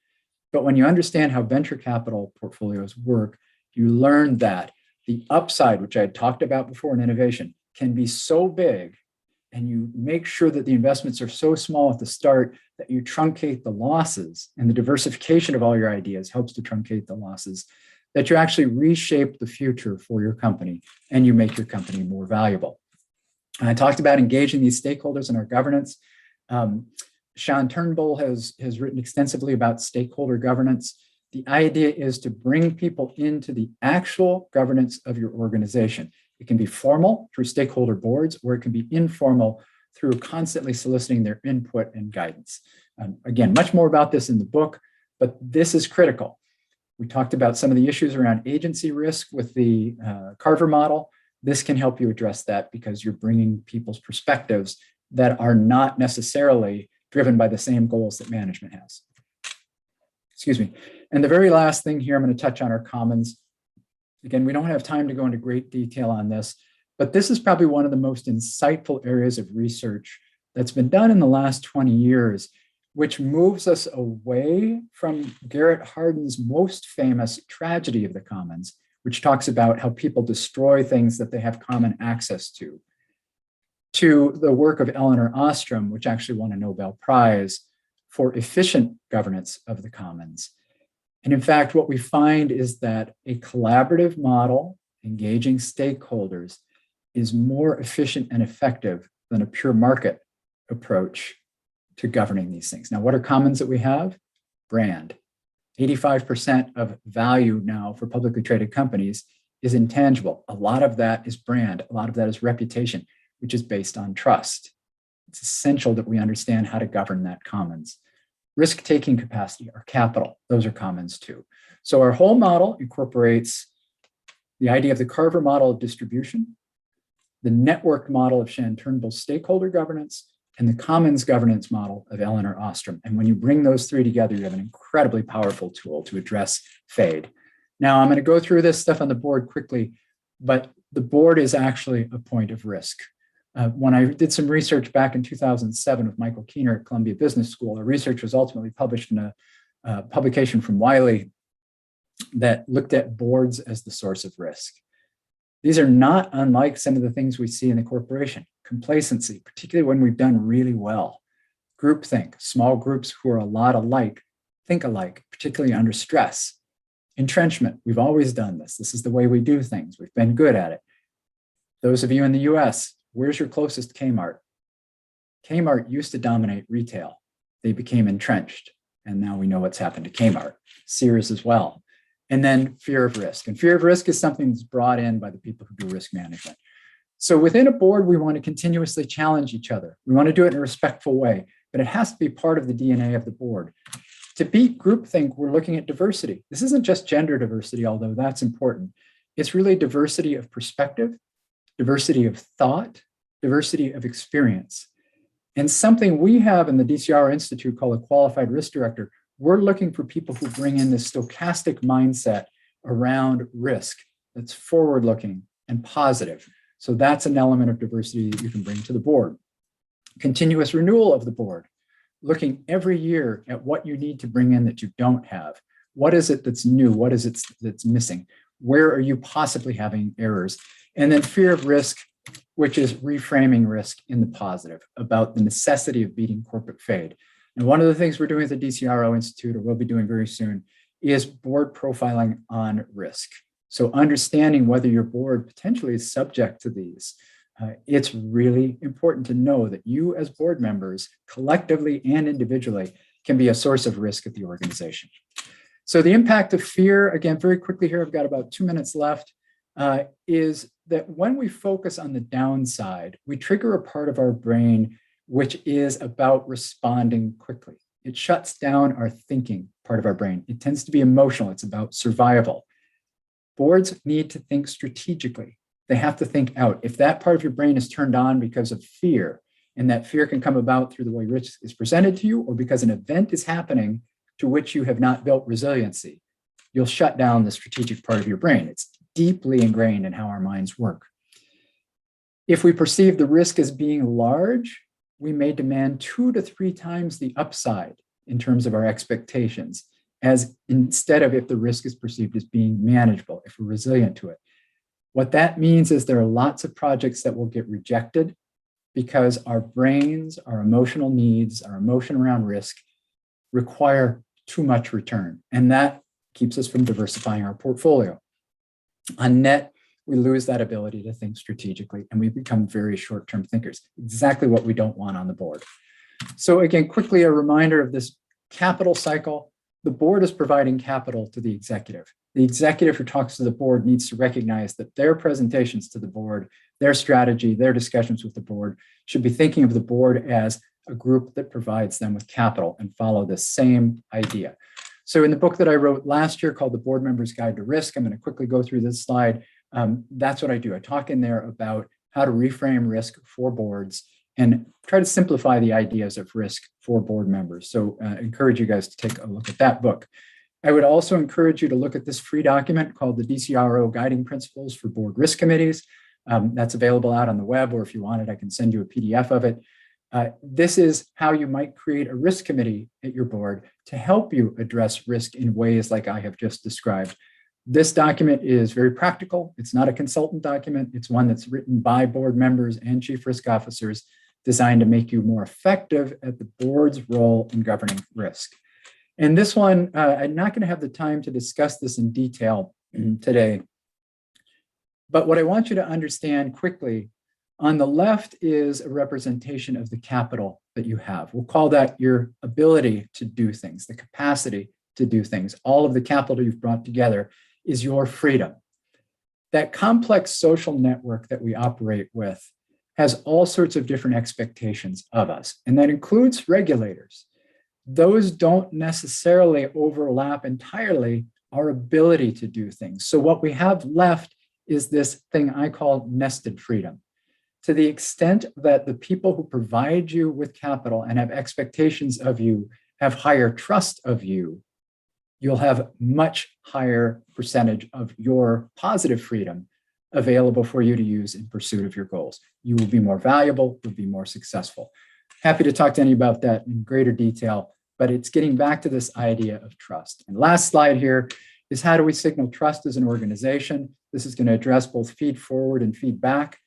But when you understand how venture capital portfolios work, you learn that the upside, which I had talked about before in innovation, can be so big, and you make sure that the investments are so small at the start that you truncate the losses, and the diversification of all your ideas helps to truncate the losses, that you actually reshape the future for your company and you make your company more valuable. And I talked about engaging these stakeholders in our governance. Sean Turnbull has written extensively about stakeholder governance. The idea is to bring people into the actual governance of your organization. It can be formal through stakeholder boards, or it can be informal through constantly soliciting their input and guidance. Again, much more about this in the book, but this is critical. We talked about some of the issues around agency risk with the Carver model. This can help you address that because you're bringing people's perspectives that are not necessarily driven by the same goals that management has. Excuse me. And the very last thing here, I'm going to touch on our commons. Again, we don't have time to go into great detail on this, but this is probably one of the most insightful areas of research that's been done in the last 20 years, which moves us away from Garrett Hardin's most famous tragedy of the commons, which talks about how people destroy things that they have common access to the work of Elinor Ostrom, which actually won a Nobel Prize for efficient governance of the commons. And in fact, what we find is that a collaborative model engaging stakeholders is more efficient and effective than a pure market approach to governing these things. Now, what are commons that we have? brand. 85% of value now for publicly traded companies is intangible. A lot of that is brand. A lot of that is reputation, which is based on trust. It's essential that we understand how to govern that commons. Risk-taking capacity or capital, those are commons too. So our whole model incorporates the idea of the Carver model of distribution, the networked model of Shan Turnbull's stakeholder governance, and the commons governance model of Eleanor Ostrom. And when you bring those three together, you have an incredibly powerful tool to address FADE. Now, I'm going to go through this stuff on the board quickly, but the board is actually a point of risk. When I did some research back in 2007 with Michael Keener at Columbia Business School, our research was ultimately published in a publication from Wiley that looked at boards as the source of risk. These are not unlike some of the things we see in the corporation. Complacency, particularly when we've done really well. Groupthink, small groups who are a lot alike, think alike, particularly under stress. Entrenchment, we've always done this. This is the way we do things. We've been good at it. Those of you in the US, where's your closest Kmart? Kmart used to dominate retail. They became entrenched, and now we know what's happened to Kmart. Sears as well. And then fear of risk. And fear of risk is something that's brought in by the people who do risk management. So within a board, we want to continuously challenge each other. We want to do it in a respectful way, but it has to be part of the DNA of the board. To beat groupthink, we're looking at diversity. This isn't just gender diversity, although that's important. It's really diversity of perspective, diversity of thought, diversity of experience. And something we have in the DCRO Institute called a qualified risk director, we're looking for people who bring in this stochastic mindset around risk that's forward-looking and positive. So that's an element of diversity that you can bring to the board. Continuous renewal of the board, looking every year at what you need to bring in that you don't have. What is it that's new? What is it that's missing? Where are you possibly having errors? And then fear of risk, which is reframing risk in the positive, about the necessity of beating corporate fade. And one of the things we're doing at the DCRO Institute, or we'll be doing very soon, is board profiling on risk. So understanding whether your board potentially is subject to these. It's really important to know that you as board members, collectively and individually, can be a source of risk at the organization. So the impact of fear, again, very quickly here, I've got about 2 minutes left, is that when we focus on the downside, we trigger a part of our brain which is about responding quickly. It shuts down our thinking part of our brain. It tends to be emotional. It's about survival. Boards need to think strategically. They have to think out. If that part of your brain is turned on because of fear, and that fear can come about through the way risk is presented to you, or because an event is happening to which you have not built resiliency, you'll shut down the strategic part of your brain. It's deeply ingrained in how our minds work. If we perceive the risk as being large, we may demand 2 to 3 times the upside in terms of our expectations, as instead of if the risk is perceived as being manageable, if we're resilient to it. What that means is there are lots of projects that will get rejected because our brains, our emotional needs, our emotion around risk require too much return. And that keeps us from diversifying our portfolio. On net, we lose that ability to think strategically and we become very short-term thinkers, exactly what we don't want on the board. So again, quickly a reminder of this capital cycle. The board is providing capital to the executive. The executive who talks to the board needs to recognize that their presentations to the board, their strategy, their discussions with the board should be thinking of the board as a group that provides them with capital and follow the same idea. So in the book that I wrote last year called The Board Member's Guide to Risk, I'm going to quickly go through this slide. That's what I do. I talk in there about how to reframe risk for boards and try to simplify the ideas of risk for board members. So I encourage you guys to take a look at that book. I would also encourage you to look at this free document called the DCRO Guiding Principles for Board Risk Committees. That's available out on the web, or if you want it, I can send you a PDF of it. This is how you might create a risk committee at your board to help you address risk in ways like I have just described. This document is very practical. It's not a consultant document. It's one that's written by board members and chief risk officers designed to make you more effective at the board's role in governing risk. And this one, I'm not going to have the time to discuss this in detail today. But what I want you to understand quickly On the left is a representation of the capital that you have. We'll call that your ability to do things, the capacity to do things. All of the capital you've brought together is your freedom. That complex social network that we operate with has all sorts of different expectations of us, and that includes regulators. Those don't necessarily overlap entirely our ability to do things. So what we have left is this thing I call nested freedom. To the extent that the people who provide you with capital and have expectations of you have higher trust of you, you'll have much higher percentage of your positive freedom available for you to use in pursuit of your goals. You will be more valuable, you'll be more successful. Happy to talk to any about that in greater detail, but it's getting back to this idea of trust. And last slide here is how do we signal trust as an organization? This is going to address both feed forward and feedback.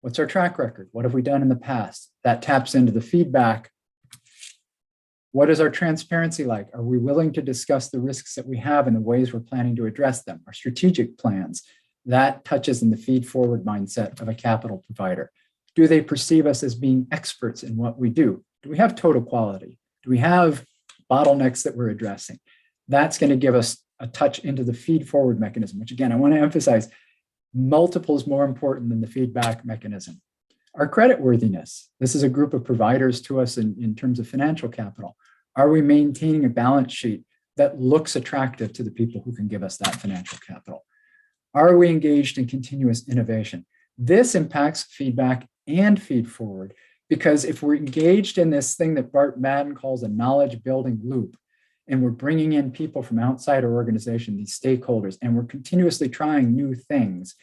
What's our track record? What have we done in the past? That taps into the feedback. What is our transparency like? Are we willing to discuss the risks that we have and the ways we're planning to address them? Our strategic plans, that touches in the feed forward mindset of a capital provider. Do they perceive us as being experts in what we do? Do we have total quality? Do we have bottlenecks that we're addressing? That's going to give us a touch into the feed forward mechanism, which again, I want to emphasize, multiples more important than the feedback mechanism. Our creditworthiness. This is a group of providers to us in terms of financial capital. Are we maintaining a balance sheet that looks attractive to the people who can give us that financial capital? Are we engaged in continuous innovation? This impacts feedback and feed forward, because if we're engaged in this thing that Bart Madden calls a knowledge building loop, and we're bringing in people from outside our organization, these stakeholders, and we're continuously trying new things,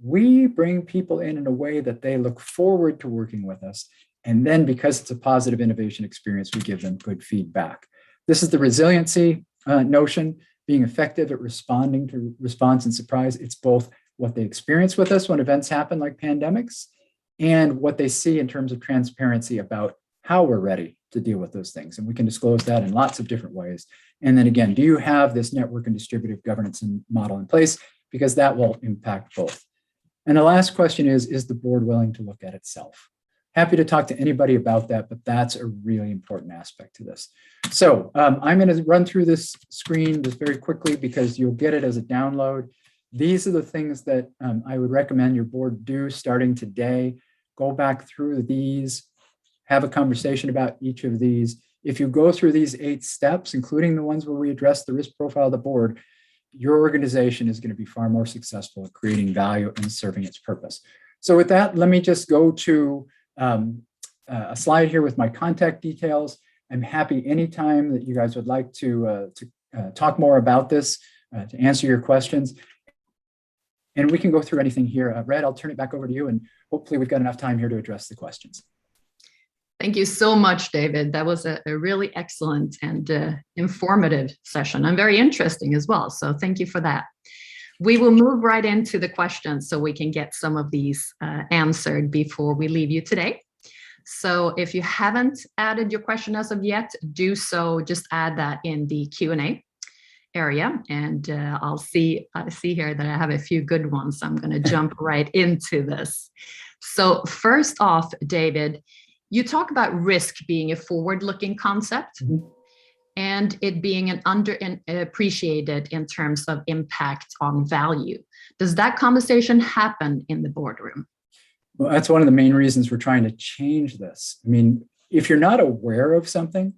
we bring people in a way that they look forward to working with us. And then because it's a positive innovation experience, we give them good feedback. This is the resiliency notion, being effective at responding to response and surprise. It's both what they experience with us when events happen like pandemics and what they see in terms of transparency about how we're ready to deal with those things. And we can disclose that in lots of different ways. And then again, do you have this network and distributive governance model in place? Because that will impact both. And the last question is the board willing to look at itself? Happy to talk to anybody about that, but that's a really important aspect to this. So I'm going to run through this screen just very quickly because you'll get it as a download. These are the things that I would recommend your board do starting today. Go back through these, have a conversation about each of these. If you go through these 8 steps, including the ones where we address the risk profile of the board, your organization is going to be far more successful at creating value and serving its purpose. So with that, let me just go to a slide here with my contact details. I'm happy anytime that you guys would like to talk more about this, to answer your questions. And we can go through anything here. Red, I'll turn it back over to you, and hopefully we've got enough time here to address the questions. Thank you so much, David. That was a really excellent and informative session and very interesting as well. So thank you for that. We will move right into the questions so we can get some of these answered before we leave you today. So if you haven't added your question as of yet, do so. Just add that in the Q&A area, and I see here that I have a few good ones. So I'm going to jump right into this. So first off, David, you talk about risk being a forward-looking concept. Mm-hmm. And it being an underappreciated in terms of impact on value. Does that conversation happen in the boardroom? Well, that's one of the main reasons we're trying to change this. I mean, if you're not aware of something,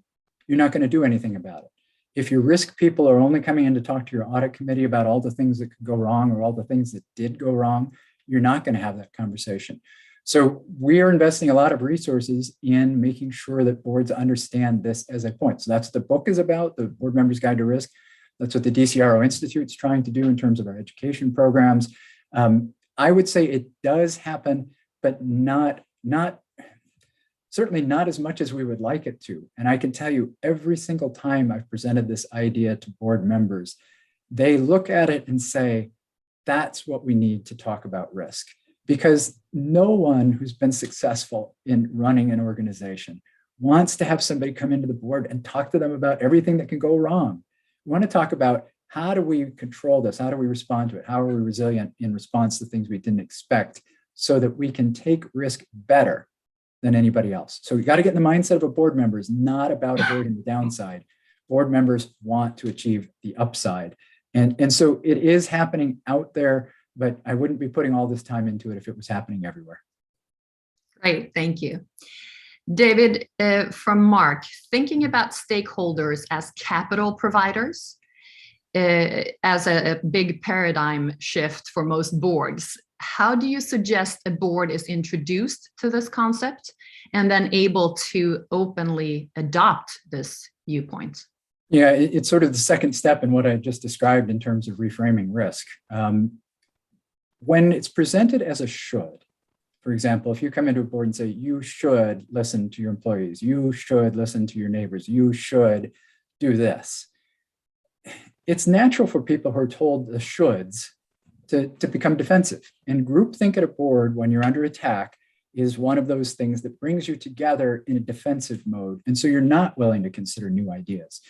you're not going to do anything about it. If your risk people are only coming in to talk to your audit committee about all the things that could go wrong or all the things that did go wrong, you're not going to have that conversation. So we are investing a lot of resources in making sure that boards understand this as a point. So that's what the book is about, the Board Members Guide to Risk. That's what the DCRO Institute is trying to do in terms of our education programs. I would say it does happen, but certainly not as much as we would like it to. And I can tell you, every single time I've presented this idea to board members, they look at it and say, that's what we need to talk about risk. Because no one who's been successful in running an organization wants to have somebody come into the board and talk to them about everything that can go wrong. We want to talk about how do we control this? How do we respond to it? How are we resilient in response to things we didn't expect so that we can take risk better than anybody else. So we got to get in the mindset of a board member is not about avoiding the downside. Board members want to achieve the upside. And so it is happening out there, but I wouldn't be putting all this time into it if it was happening everywhere. Great, thank you. David, from Mark, thinking about stakeholders as capital providers, as a big paradigm shift for most boards, how do you suggest a board is introduced to this concept and then able to openly adopt this viewpoint? Yeah, it's sort of the second step in what I just described in terms of reframing risk. When it's presented as a should, for example, if you come into a board and say, you should listen to your employees, you should listen to your neighbors, you should do this, it's natural for people who are told the shoulds to become defensive. And groupthink at a board when you're under attack is one of those things that brings you together in a defensive mode. And so you're not willing to consider new ideas.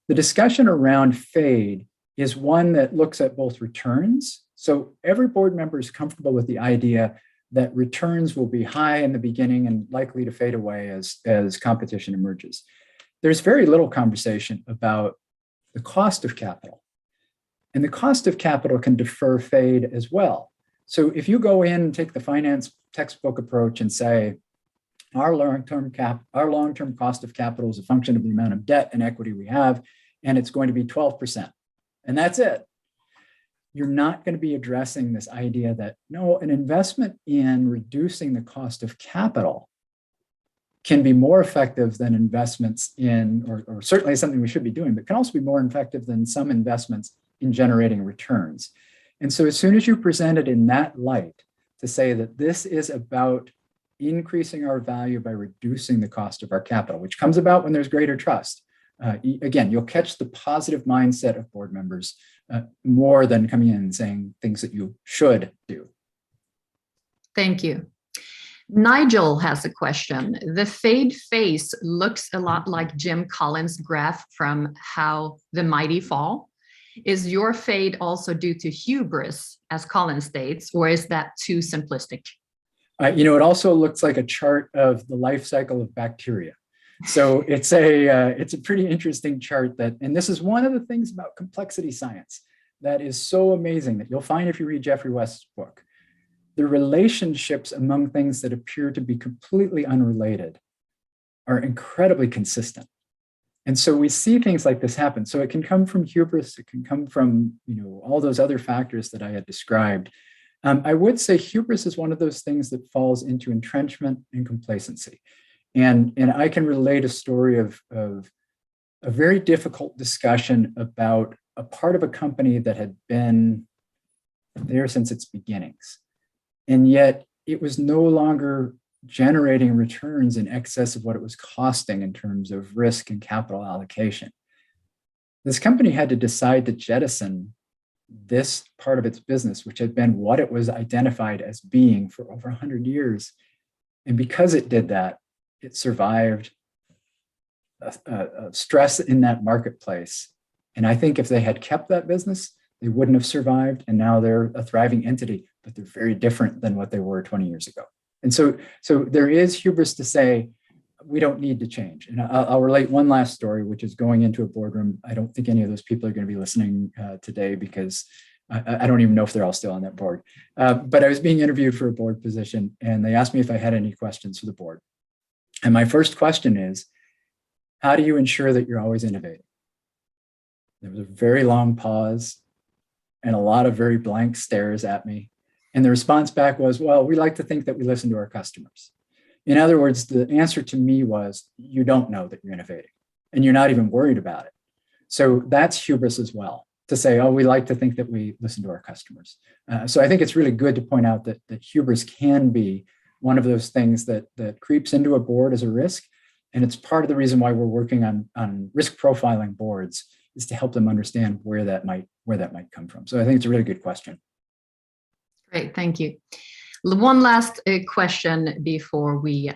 The discussion around fade is one that looks at both returns. So every board member is comfortable with the idea that returns will be high in the beginning and likely to fade away as competition emerges. There's very little conversation about the cost of capital. And the cost of capital can defer fade as well. So if you go in and take the finance textbook approach and say, our long-term cost of capital is a function of the amount of debt and equity we have, and it's going to be 12%. And that's it. You're not going to be addressing this idea that, no, an investment in reducing the cost of capital can be more effective than investments in, or certainly something we should be doing, but can also be more effective than some investments in generating returns. And so as soon as you present it in that light to say that this is about increasing our value by reducing the cost of our capital, which comes about when there's greater trust. Again, you'll catch the positive mindset of board members more than coming in and saying things that you should do. Thank you. Nigel has a question. The fade face looks a lot like Jim Collins' graph from How the Mighty Fall. Is your fade also due to hubris, as Collins states, or is that too simplistic? It also looks like a chart of the life cycle of bacteria. So it's a pretty interesting chart and this is one of the things about complexity science that is so amazing that you'll find if you read Jeffrey West's book. The relationships among things that appear to be completely unrelated are incredibly consistent. And so we see things like this happen. So it can come from hubris, it can come from all those other factors that I had described. I would say hubris is one of those things that falls into entrenchment and complacency. And I can relate a story of a very difficult discussion about a part of a company that had been there since its beginnings. And yet it was no longer generating returns in excess of what it was costing in terms of risk and capital allocation. This company had to decide to jettison this part of its business, which had been what it was identified as being for over 100 years. And because it did that, it survived stress in that marketplace. And I think if they had kept that business, they wouldn't have survived. And now they're a thriving entity, but they're very different than what they were 20 years ago. And so there is hubris to say, we don't need to change. And I'll relate one last story, which is going into a boardroom. I don't think any of those people are going to be listening today because I don't even know if they're all still on that board. But I was being interviewed for a board position, and they asked me if I had any questions for the board. And my first question is, how do you ensure that you're always innovating? There was a very long pause and a lot of very blank stares at me. And the response back was, well, we like to think that we listen to our customers. In other words, the answer to me was, you don't know that you're innovating and you're not even worried about it. So that's hubris as well, to say, oh, we like to think that we listen to our customers. So I think it's really good to point out that hubris can be one of those things that creeps into a board as a risk. And it's part of the reason why we're working on risk profiling boards, is to help them understand where that might come from. So I think it's a really good question. Great, thank you. One last question before we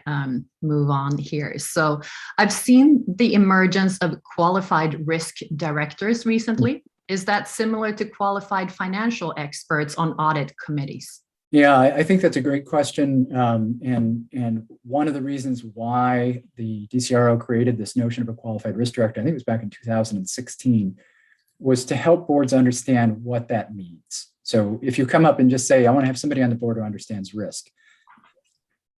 move on here. So I've seen the emergence of qualified risk directors recently. Is that similar to qualified financial experts on audit committees? Yeah, I think that's a great question. And one of the reasons why the DCRO created this notion of a qualified risk director, I think it was back in 2016, was to help boards understand what that means. So if you come up and just say, I want to have somebody on the board who understands risk.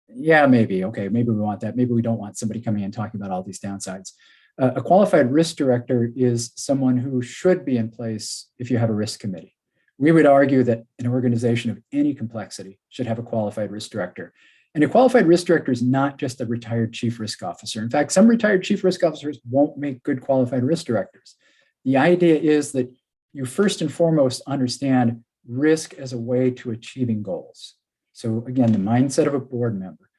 Yeah, maybe. Okay, maybe we want that. Maybe we don't want somebody coming in talking about all these downsides. A qualified risk director is someone who should be in place if you have a risk committee. We would argue that an organization of any complexity should have a qualified risk director. And a qualified risk director is not just a retired chief risk officer. In fact, some retired chief risk officers won't make good qualified risk directors. The idea is that you first and foremost understand risk as a way to achieving goals. So again, the mindset of a board member.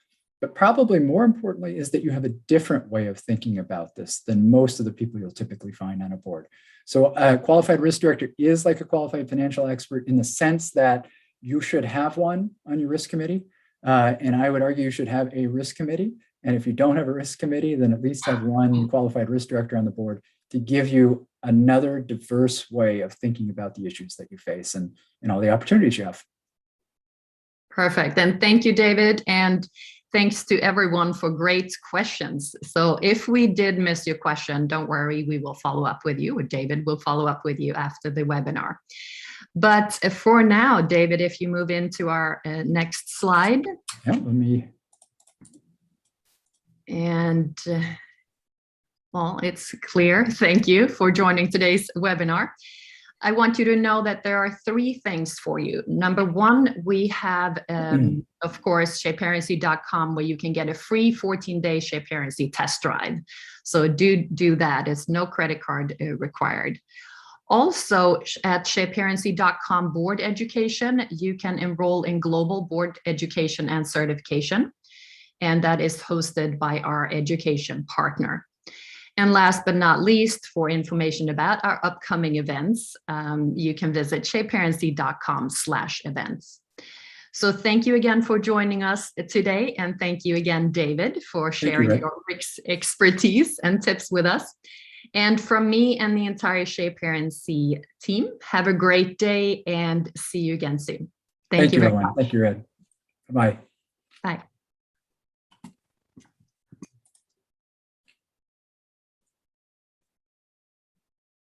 But probably more importantly is that you have a different way of thinking about this than most of the people you'll typically find on a board. So a qualified risk director is like a qualified financial expert in the sense that you should have one on your risk committee. And I would argue you should have a risk committee. And if you don't have a risk committee, then at least have one qualified risk director on the board to give you another diverse way of thinking about the issues that you face and all the opportunities you have. Perfect. And thank you, David. And thanks to everyone for great questions. So if we did miss your question, don't worry, we will follow up with you, or David will follow up with you after the webinar. But for now, David, if you move into our next slide. Yeah, let me. And well, it's clear. Thank you for joining today's webinar. I want you to know that there are 3 things for you. Number 1, we have, of course, Shaparency.com, where you can get a free 14-day Shaparency test drive. So do that. It's no credit card required. Also, at Shaparency.com board education, you can enroll in global board education and certification. And that is hosted by our education partner. And last but not least, for information about our upcoming events, you can visit shaparency.com/events. So thank you again for joining us today. And thank you again, David, for sharing your expertise and tips with us. And from me and the entire Shaparency team, have a great day and see you again soon. Thank you very much. Thank you, Red. Bye. Bye.